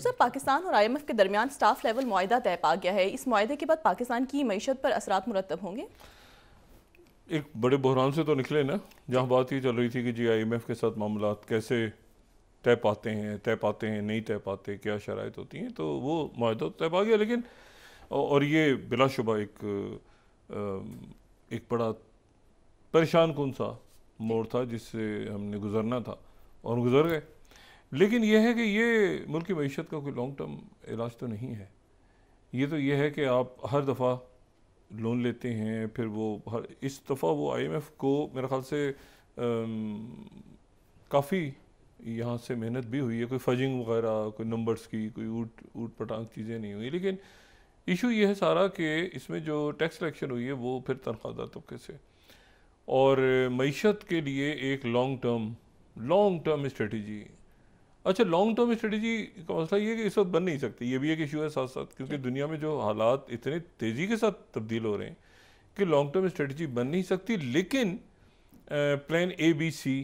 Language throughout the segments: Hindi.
सर, पाकिस्तान और IMF के दरमियान स्टाफ लेवल मुआहिदा तय पा गया है। इस मुआहिदे के बाद पाकिस्तान की मईशत पर असरात मुरतब होंगे? एक बड़े बहरान से तो निकले ना, जहाँ बात ये चल रही थी कि जी IMF के साथ मामला कैसे तय पाते हैं नहीं तय पाते, क्या शराइत होती हैं, तो वो मुआहिदा तय पा गया। लेकिन और ये बिलाशुबा एक बड़ा परेशान कौन सा मोड़ था जिससे हमने गुजरना था और गुजर गए। लेकिन यह है कि ये मुल्क की मईशत का कोई लॉन्ग टर्म इलाज तो नहीं है। ये तो ये है कि आप हर दफ़ा लोन लेते हैं, फिर वो इस दफ़ा वो IMF को मेरे ख्याल से काफ़ी यहाँ से मेहनत भी हुई है, कोई फजिंग वगैरह, कोई नंबर्स की कोई ऊट पटांग चीज़ें नहीं हुई। लेकिन इशू ये है सारा कि इसमें जो टैक्स कलेक्शन हुई है वो फिर तनख्वाहदार तबके से, और मईशत के लिए एक लॉन्ग टर्म स्ट्रेटजी। अच्छा, लॉन्ग टर्म स्ट्रेटजी का मसला ये है कि इस वक्त बन नहीं सकती, ये भी एक इशू है साथ साथ, क्योंकि दुनिया में जो हालात इतने तेज़ी के साथ तब्दील हो रहे हैं कि लॉन्ग टर्म स्ट्रेटजी बन नहीं सकती। लेकिन प्लान ABC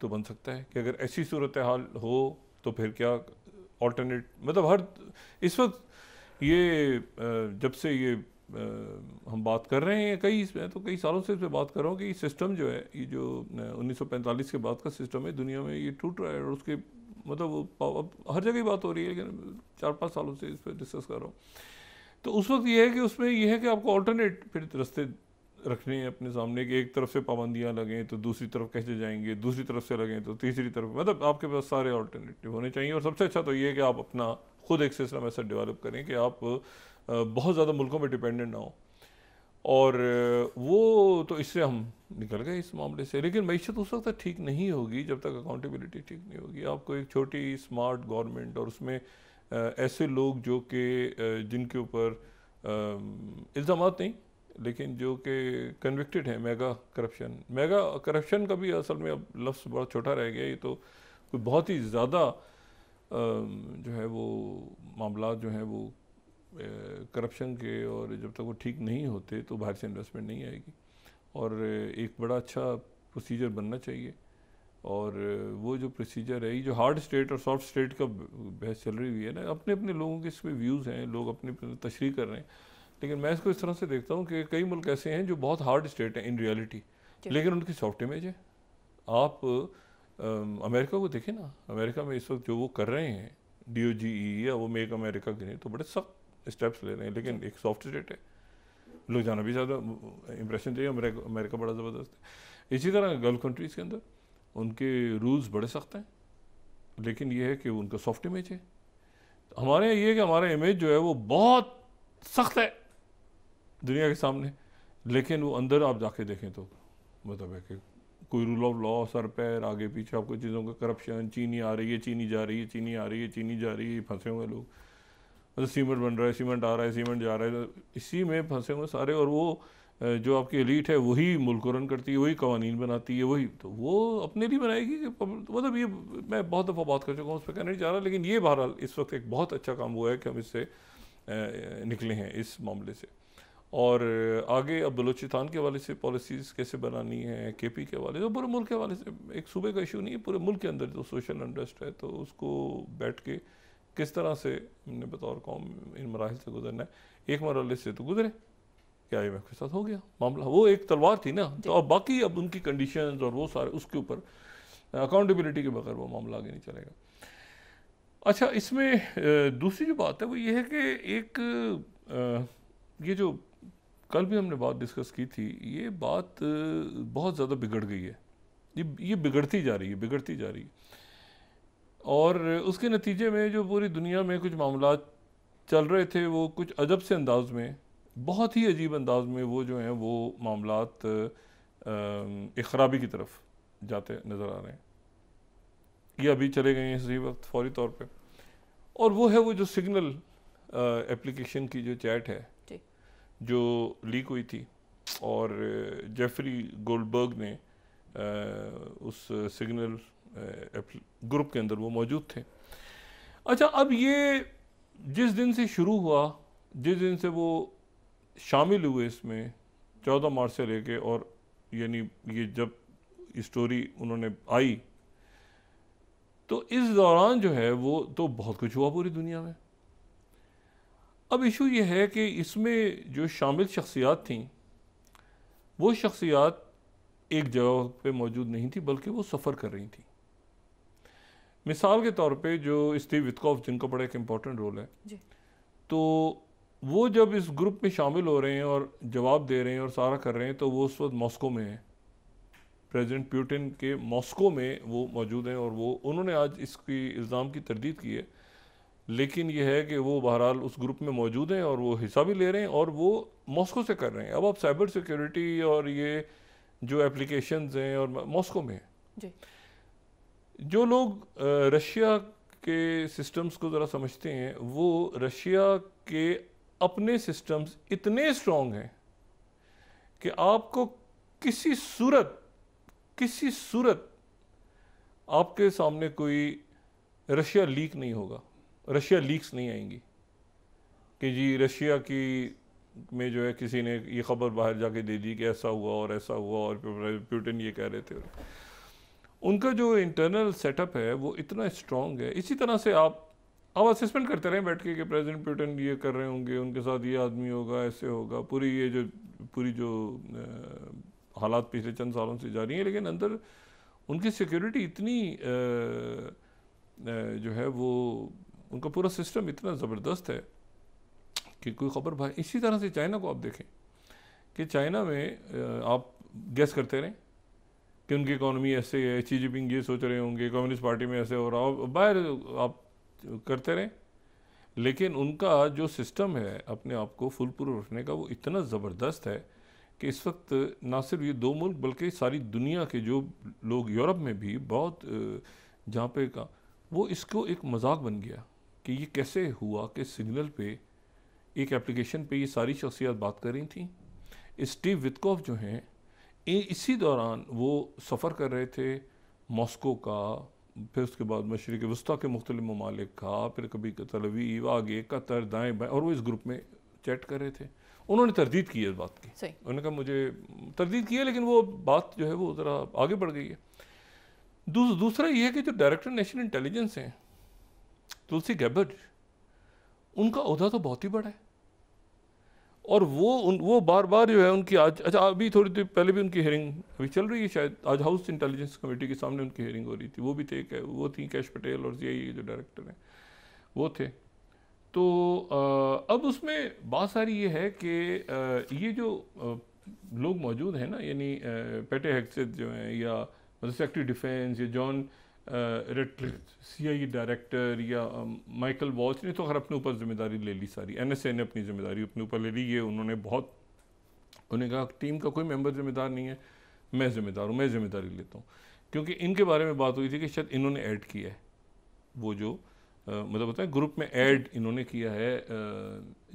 तो बन सकता है कि अगर ऐसी सूरत हाल हो तो फिर क्या ऑल्टरनेट, मतलब हर इस वक्त ये जब से ये हम बात कर रहे हैं कई सालों से इस पर बात कर रहा हूँ कि ये सिस्टम जो है, ये जो 1945 के बाद का सिस्टम है दुनिया में, ये टूट रहा है। और उसके मतलब अब हर जगह बात हो रही है, लेकिन 4-5 सालों से इस पर डिस्कस कर रहा हूँ। तो उस वक्त ये है कि उसमें ये है कि आपको ऑल्टरनेट फिर रास्ते रखने हैं अपने सामने, कि एक तरफ से पाबंदियाँ लगें तो दूसरी तरफ कैसे जाएंगे, दूसरी तरफ से लगें तो तीसरी तरफ, मतलब आपके पास सारे ऑल्टरनेटिव होने चाहिए। और सबसे अच्छा तो ये है कि आप अपना खुद एक सिस्टम ऐसा डेवलप करें कि आप बहुत ज़्यादा मुल्कों पर डिपेंडेंट ना हो। और वो तो इससे हम निकल गए इस मामले से। लेकिन मईशत उस वक्त तक ठीक नहीं होगी जब तक अकाउंटेबिलिटी ठीक नहीं होगी। आपको एक छोटी स्मार्ट गवर्नमेंट और उसमें ऐसे लोग जो कि जिनके ऊपर इल्ज़ामात नहीं, लेकिन जो कि कन्विक्टेड हैं मेगा करप्शन का भी असल में अब लफ्ज़ बड़ा छोटा रह गया। ये तो कोई बहुत ही ज़्यादा जो है वो मामला जो है वो करप्शन के, और जब तक वो ठीक नहीं होते तो बाहर से इन्वेस्टमेंट नहीं आएगी। और एक बड़ा अच्छा प्रोसीजर बनना चाहिए। और वो जो प्रोसीजर है, ये जो हार्ड स्टेट और सॉफ्ट स्टेट का बहस चल रही हुई है ना, अपने अपने लोगों के इसमें व्यूज़ हैं, लोग अपने अपने तशरीह कर रहे हैं। लेकिन मैं इसको इस तरह से देखता हूँ कि कई मुल्क ऐसे हैं जो बहुत हार्ड स्टेट हैं इन रियलिटी, लेकिन उनकी सॉफ्ट इमेज है। आप अमेरिका को देखें ना, अमेरिका में इस वक्त जो वो कर रहे हैं DOGE या वो मेक अमेरिका गिने, तो बड़े सख्त स्टेप्स ले रहे हैं, लेकिन एक सॉफ्ट स्टेट है। लोग जाना भी ज़्यादा इंप्रेशन चाहिए, अमेरिका बड़ा ज़बरदस्त है। इसी तरह गल्फ कंट्रीज़ के अंदर उनके रूल्स बड़े सख्त हैं, लेकिन ये है कि उनका सॉफ्ट इमेज है। हमारे यहाँ ये है कि हमारा इमेज जो है वो बहुत सख्त है दुनिया के सामने, लेकिन वो अंदर आप जाके देखें तो मतलब है कि कोई रूल ऑफ लॉ, सर पैर आगे पीछे, आपको चीज़ों का करप्शन, चीनी आ रही है, चीनी जा रही है, चीनी आ रही है, चीनी जा रही है, फंसे हुए लोग। मतलब सीमेंट बन रहा है, सीमेंट आ रहा है, सीमेंट जा रहा है, तो इसी में फंसे हुए सारे। और वो जो आपकी एलीट है वही मुल्क को रन करती है, वही कवानीन बनाती है, वही तो वो अपने लिए बनाएगी कि मतलब ये मैं बहुत दफ़ा बात कर चुका हूँ, उस पर कहना नहीं चाह रहा। लेकिन ये बहरहाल इस वक्त एक बहुत अच्छा काम हुआ है कि हम इससे निकले हैं इस मामले से। और आगे अब बलूचिस्तान के हवाले से पॉलिसीज़ कैसे बनानी है, KP के हवाले से, पूरे मुल्क के हवाले से, एक सूबे का इशू नहीं है, पूरे मुल्क के अंदर जो सोशल अनरेस्ट है, तो उसको बैठ के किस तरह से हमने बतौर कौम इन मराहिल से गुजरना है। एक मरहले से तो गुजरे, क्या IMF के साथ हो गया मामला, वो एक तलवार थी ना, तो अब बाकी अब उनकी कंडीशंस और वो सारे उसके ऊपर अकाउंटेबिलिटी के बगैर वो मामला आगे नहीं चलेगा। अच्छा, इसमें दूसरी जो बात है वो ये है कि एक ये जो कल भी हमने बात डिस्कस की थी, ये बात बहुत ज़्यादा बिगड़ गई है, ये बिगड़ती जा रही है। और उसके नतीजे में जो पूरी दुनिया में कुछ मामला चल रहे थे, वो कुछ अजब से अंदाज में, बहुत ही अजीब अंदाज में वो जो हैं वो मामलात एक ख़राबी की तरफ जाते नज़र आ रहे हैं। ये अभी चले गए हैं इसी वक्त फौरी तौर पे। और वो है वो जो सिग्नल एप्लीकेशन की जो चैट है जो लीक हुई थी, और जेफरी गोल्डबर्ग ने उस सिग्नल ग्रुप के अंदर वो मौजूद थे। अच्छा, अब ये जिस दिन से शुरू हुआ, जिस दिन से वो शामिल हुए इसमें 14 मार्च से लेके, और यानी ये जब स्टोरी उन्होंने आई तो इस दौरान जो है वो तो बहुत कुछ हुआ पूरी दुनिया में। अब इशू ये है कि इसमें जो शामिल शख्सियात थीं वो शख्सियात एक जगह पे मौजूद नहीं थी, बल्कि वो सफ़र कर रही थी। मिसाल के तौर पे जो स्टीव विटकॉफ, जिनका बड़ा एक इम्पॉर्टेंट रोल है जी। तो वो जब इस ग्रुप में शामिल हो रहे हैं और जवाब दे रहे हैं और सारा कर रहे हैं, तो वो उस वक्त मॉस्को में हैं, प्रेसिडेंट पुतिन के मॉस्को में वो मौजूद हैं। और वो उन्होंने आज इसकी इल्ज़ाम की तरदीद की है, लेकिन ये है कि वो बहरहाल उस ग्रुप में मौजूद हैं और वो हिस्सा भी ले रहे हैं और वो मॉस्को से कर रहे हैं। अब आप साइबर सिक्योरिटी और ये जो एप्लीकेशंस हैं और मॉस्को में जी। जो लोग रशिया के सिस्टम्स को ज़रा समझते हैं, वो रशिया के अपने सिस्टम्स इतने स्ट्रॉन्ग हैं कि आपको किसी सूरत आपके सामने कोई रशिया लीक नहीं होगा, रशिया लीक्स नहीं आएंगी कि जी रशिया की में जो है किसी ने ये खबर बाहर जाके दे दी कि ऐसा हुआ और ऐसा हुआ और पुतिन ये कह रहे थे। उनका जो इंटरनल सेटअप है वो इतना स्ट्रॉन्ग है। इसी तरह से आप असेसमेंट करते रहें बैठ के कि प्रेसिडेंट पुतिन ये कर रहे होंगे, उनके साथ ये आदमी होगा, ऐसे होगा, पूरी जो हालात पिछले चंद सालों से जारी हैं, लेकिन अंदर उनकी सिक्योरिटी इतनी जो है वो उनका पूरा सिस्टम इतना ज़बरदस्त है कि कोई ख़बर भाई। इसी तरह से चाइना को आप देखें कि चाइना में आप गेस करते रहें कि उनकी इकॉनमी ऐसे है, शी जिनपिंग ये सोच रहे होंगे कम्युनिस्ट पार्टी में ऐसे हो रहा हो, बाहर आप करते रहें, लेकिन उनका जो सिस्टम है अपने आप को फुल प्रूफ रखने का वो इतना ज़बरदस्त है कि इस वक्त ना सिर्फ ये दो मुल्क बल्कि सारी दुनिया के जो लोग यूरोप में भी बहुत जहाँ पे का वो इसको एक मजाक बन गया कि ये कैसे हुआ कि सिग्नल पे एक एप्लीकेशन पे ये सारी शख्सियत बात कर रही थी। स्टीव विटकॉफ जो हैं इसी दौरान वो सफ़र कर रहे थे मॉस्को का, फिर उसके बाद मशरिक़ वस्ता के मुख्तलिफ ममालिक का, फिर कभी तल अवीव आगे कतर दाएँ बाएँ, और वो इस ग्रुप में चैट कर रहे थे। उन्होंने तरदीद की है इस बात की, उन्होंने कहा मुझे तरदीद की है, लेकिन वो बात जो है वो ज़रा आगे बढ़ गई है। दूसरा ये है कि जो डायरेक्टर नेशनल इंटेलिजेंस हैं तुलसी गैबर्ट, उनका ओहदा तो बहुत ही बड़ा है और वो बार बार जो है उनकी आज अच्छा अभी थोड़ी देर पहले भी उनकी हियरिंग अभी चल रही है, शायद आज हाउस इंटेलिजेंस कमेटी के सामने उनकी हियरिंग हो रही थी। वो भी थे वो थी कैश पटेल और सीआईए जो डायरेक्टर हैं वो थे। तो अब उसमें बात सारी ये है कि ये जो लोग मौजूद हैं ना, यानी पेटे हेग्सेथ जो हैं या सेक्रेटरी डिफेंस या जॉन सीआईए डायरेक्टर या माइकल वॉल्च ने तो खैर अपने ऊपर जिम्मेदारी ले ली सारी, एनएसए ने अपनी जिम्मेदारी अपने ऊपर ले ली। ये उन्होंने कहा टीम का कोई मेंबर जिम्मेदार नहीं है, मैं जिम्मेदार हूँ, मैं जिम्मेदारी लेता हूँ, क्योंकि इनके बारे में बात हुई थी कि शायद इन्होंने ऐड किया है वो जो मतलब होता है ग्रुप में ऐड इन्होंने किया है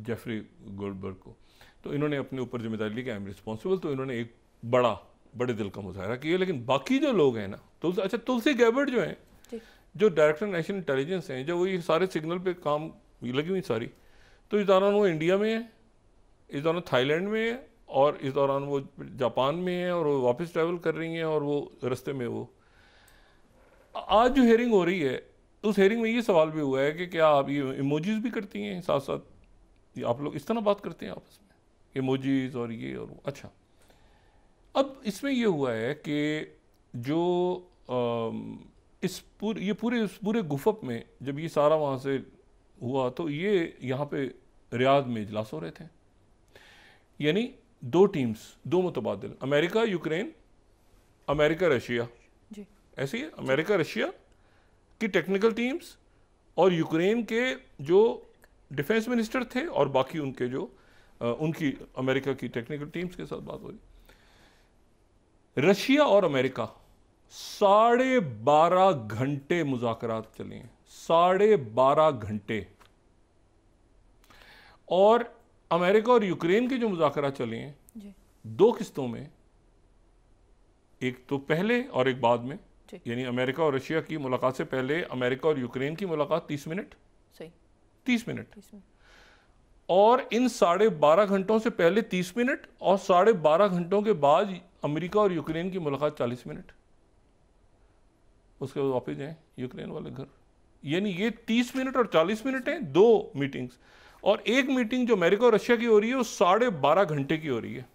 जेफरी गोल्डबर्ग को, तो इन्होंने अपने ऊपर जिम्मेदारी ली कि आई एम रिस्पॉन्सिबल। तो इन्होंने एक बड़े दिल का मुजाहरा किया। लेकिन बाकी जो लोग हैं ना, तुलसी गैबर्ट जो हैं जो डायरेक्टर नेशनल इंटेलिजेंस हैं, जो वो ये सारे सिग्नल पे काम लगी हुई सारी, तो इस दौरान वो इंडिया में है, इस दौरान थाईलैंड में है और इस दौरान वो जापान में है और वो वापस ट्रैवल कर रही हैं और वो रास्ते में वो आज जो हेयरिंग हो रही है उस हेयरिंग में ये सवाल भी हुआ है कि क्या आप ये इमोजीज भी करती हैं साथ साथ, आप लोग इस तरह बात करते हैं आपस में इमोजीज और ये और वो। अच्छा, अब इसमें ये हुआ है कि जो इस पूरे गुफप में जब ये सारा वहाँ से हुआ तो ये यहाँ पे रियाद में इजलास हो रहे थे, यानी दो टीम्स, दो मुतबादिल, अमेरिका यूक्रेन, अमेरिका रशिया, ऐसे ही है, अमेरिका रशिया की टेक्निकल टीम्स और यूक्रेन के जो डिफेंस मिनिस्टर थे और बाकी उनके जो उनकी अमेरिका की टेक्निकल टीम्स के साथ बात हो रही। रशिया और अमेरिका 12.5 घंटे मुज़ाकरात चले हैं, 12.5 घंटे। और अमेरिका और यूक्रेन के जो मुज़ाकरात चले हैं दो किस्तों में, एक तो पहले और एक बाद में, यानी अमेरिका और रशिया की मुलाकात से पहले अमेरिका और यूक्रेन की मुलाकात 30 मिनट, सही 30 मिनट, और इन 12.5 घंटों से पहले 30 मिनट और 12.5 घंटों के बाद अमेरिका और यूक्रेन की मुलाकात 40 मिनट। उसके बाद वापस जाएं यूक्रेन वाले घर। यानी ये 30 मिनट और 40 मिनट हैं, 2 मीटिंग्स, और एक मीटिंग जो अमेरिका और रशिया की हो रही है वो 12.5 घंटे की हो रही है।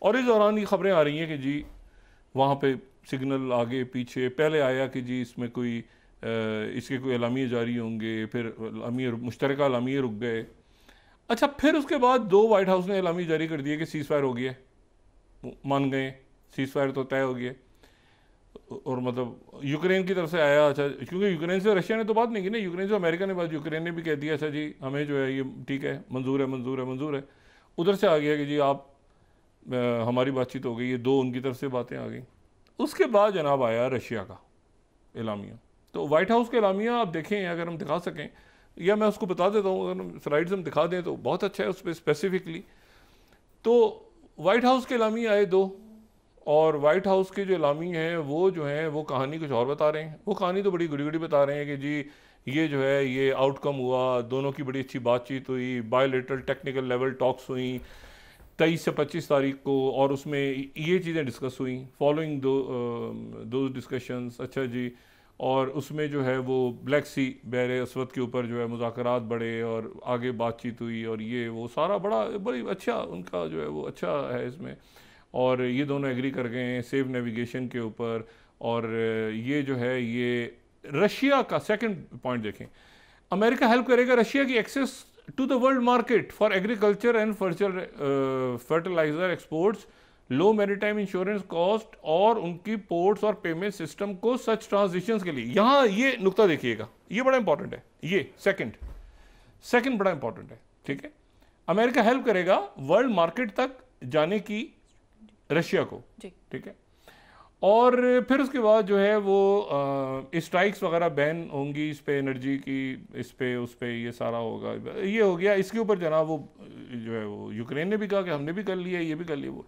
और इस दौरान ये खबरें आ रही हैं कि जी वहाँ पे सिग्नल आगे पीछे, पहले आया कि जी इसमें कोई इसके कोई एलामिये जारी होंगे, फिर मुश्तरका एलामिये रुक गए। अच्छा, फिर उसके बाद 2 वाइट हाउस ने एलामिया जारी कर दिए कि सीज़ फायर हो गया, मान गए सीज़ फायर तो तय हो गया। और मतलब यूक्रेन की तरफ से आया, अच्छा क्योंकि यूक्रेन से रशिया ने तो बात नहीं की ना, यूक्रेन से अमेरिका ने बात, यूक्रेन ने भी कह दिया अच्छा जी हमें जो है ये ठीक है, मंजूर है मंजूर है मंजूर है। उधर से आ गया कि जी आप हमारी बातचीत हो गई, ये 2 उनकी तरफ से बातें आ गई। उसके बाद जनाब आया रशिया का एलामिया। तो वाइट हाउस का एलामिया आप देखें, अगर हम दिखा सकें, या मैं उसको बता देता हूँ, अगर स्लाइड्स हम दिखा दें तो बहुत अच्छा है उस पर स्पेसिफिकली। तो वाइट हाउस के एलामी आए 2, और वाइट हाउस के जो एलामी हैं वो जो हैं वो कहानी कुछ और बता रहे हैं। वो कहानी तो बड़ी गुड़ी गुड़ी बता रहे हैं कि जी ये जो है ये आउटकम हुआ, दोनों की बड़ी अच्छी बातचीत हुई, बायोलेटरल टेक्निकल लेवल टॉक्स हुई 23 से 25 तारीख को, और उसमें ये चीज़ें डिस्कस हुई फॉलोइंग दो डिस्कशंस। अच्छा जी, और उसमें जो है वो ब्लैक सी बहरे अस्वद के ऊपर जो है मुज़ाकरात बढ़े और आगे बातचीत हुई, और ये वो सारा बड़ी अच्छा उनका जो है वो अच्छा है इसमें। और ये दोनों एग्री कर गए हैं सेफ नेविगेशन के ऊपर। और ये जो है ये रशिया का सेकंड पॉइंट देखें, अमेरिका हेल्प करेगा रशिया की access to the world market for agriculture and fertilizer exports, low maritime insurance cost, और उनकी पोर्ट्स और पेमेंट सिस्टम को सच ट्रांजिशंस के लिए। यहाँ ये नुक्ता देखिएगा, ये बड़ा इंपॉर्टेंट है, ये सेकंड बड़ा इंपॉर्टेंट है, ठीक है। अमेरिका हेल्प करेगा वर्ल्ड मार्केट तक जाने की रशिया को, ठीक है। और फिर उसके बाद जो है वो स्ट्राइक्स वगैरह बैन होंगी इस पे, एनर्जी की इस पे उस पे, ये सारा होगा, ये हो गया। इसके ऊपर जनाब वो जो है वो यूक्रेन ने भी कहा कि हमने भी कर लिया, ये भी कर लिया वो।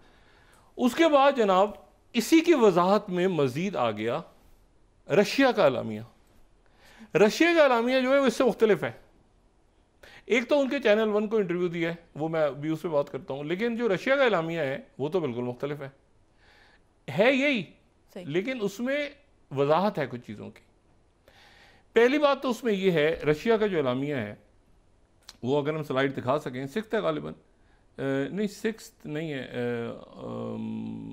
उसके बाद जनाब इसी की वजाहत में मजीद आ गया रशिया का एलामिया। रशिया का एलामिया जो है वो इससे मुख्तलिफ है। एक तो उनके चैनल 1 को इंटरव्यू दिया है, वो मैं भी उस पर बात करता हूँ, लेकिन जो रशिया का एलामिया है वो तो बिल्कुल मुख्तलिफ है यही, लेकिन उसमें वजाहत है कुछ चीज़ों की। पहली बात तो उसमें ये है, रशिया का जो एलामिया है वो अगर हम स्लाइड दिखा सकें, 6 है गालिबन, नहीं 6 नहीं है,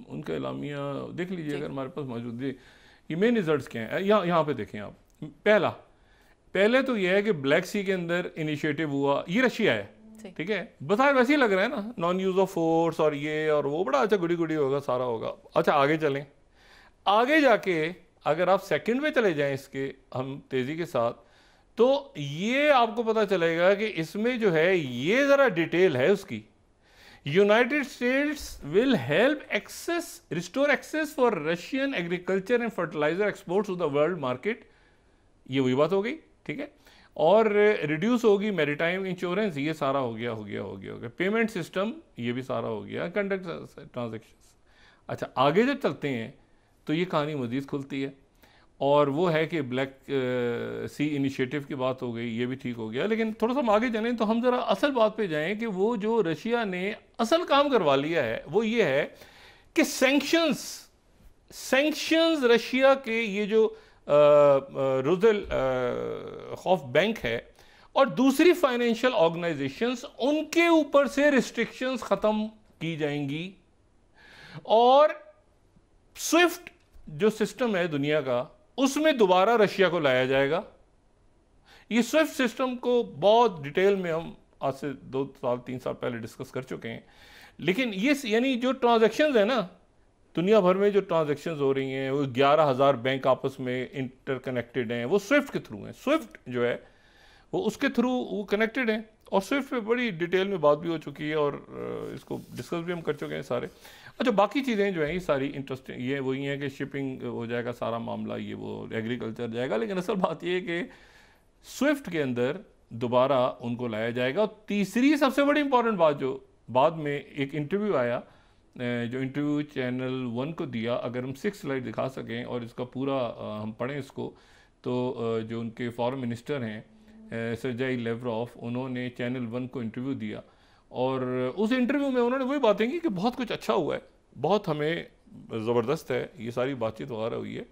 उनका एलामिया देख लीजिए अगर हमारे पास मौजूद है। ये मेन रिजल्ट्स क्या हैं, यहाँ पे देखें आप। पहले तो यह है कि ब्लैक सी के अंदर इनिशिएटिव हुआ, ये रशिया है, ठीक है। बता वैसे ही लग रहा है ना, नॉन यूज ऑफ फोर्स और ये और वो, बड़ा अच्छा गुड़ी गुड़ी होगा, सारा होगा। अच्छा आगे चलें, आगे जाके अगर आप सेकंड में चले जाएं इसके हम तेजी के साथ, तो ये आपको पता चलेगा कि इसमें जो है ये जरा डिटेल है उसकी। United States will help restore access for Russian agriculture and fertilizer exports to the world market, ये वही बात हो गई, ठीक है। और रिड्यूस होगी मैरिटाइम इंश्योरेंस, ये सारा हो गया। पेमेंट सिस्टम ये भी सारा हो गया, कंडक्ट ट्रांजेक्शंस। अच्छा आगे जब चलते हैं तो ये कहानी मजीद खुलती है, और वो है कि ब्लैक सी इनिशिएटिव की बात हो गई, ये भी ठीक हो गया। लेकिन थोड़ा सा हम आगे चलें तो हम ज़रा असल बात पे जाएं कि वो जो रशिया ने असल काम करवा लिया है वो ये है कि सैंक्शंस रशिया के ये जो रुजल खौफ बैंक है और दूसरी फाइनेंशियल ऑर्गेनाइजेशंस, उनके ऊपर से रिस्ट्रिक्शंस ख़त्म की जाएंगी, और स्विफ्ट जो सिस्टम है दुनिया का उसमें दोबारा रशिया को लाया जाएगा। ये स्विफ्ट सिस्टम को बहुत डिटेल में हम आज से 2 साल 3 साल पहले डिस्कस कर चुके हैं, लेकिन ये यानी जो ट्रांजैक्शंस है ना दुनिया भर में, जो ट्रांजैक्शंस हो रही हैं वो 11,000 बैंक आपस में इंटरकनेक्टेड हैं, वो स्विफ्ट के थ्रू हैं। स्विफ्ट जो है वो उसके थ्रू वो कनेक्टेड हैं, और स्विफ्ट पे बड़ी डिटेल में बात भी हो चुकी है और इसको डिस्कस भी हम कर चुके हैं सारे। अच्छा बाकी चीज़ें जो हैं ये सारी इंटरेस्टिंग, ये वही हैं कि शिपिंग हो जाएगा सारा मामला, ये वो एग्रीकल्चर जाएगा, लेकिन असल बात ये है कि स्विफ्ट के अंदर दोबारा उनको लाया जाएगा। और तीसरी सबसे बड़ी इंपॉर्टेंट बात जो बाद में एक इंटरव्यू आया, जो इंटरव्यू चैनल 1 को दिया, अगर हम 6 स्लाइड दिखा सकें और इसका पूरा हम पढ़ें इसको, तो जो उनके फॉरेन मिनिस्टर हैं सर्जेई लेवरोव, उन्होंने चैनल 1 को इंटरव्यू दिया, और उस इंटरव्यू में उन्होंने वही बातें की कि बहुत कुछ अच्छा हुआ है, बहुत हमें ज़बरदस्त है, ये सारी बातचीत वगैरह हुई है,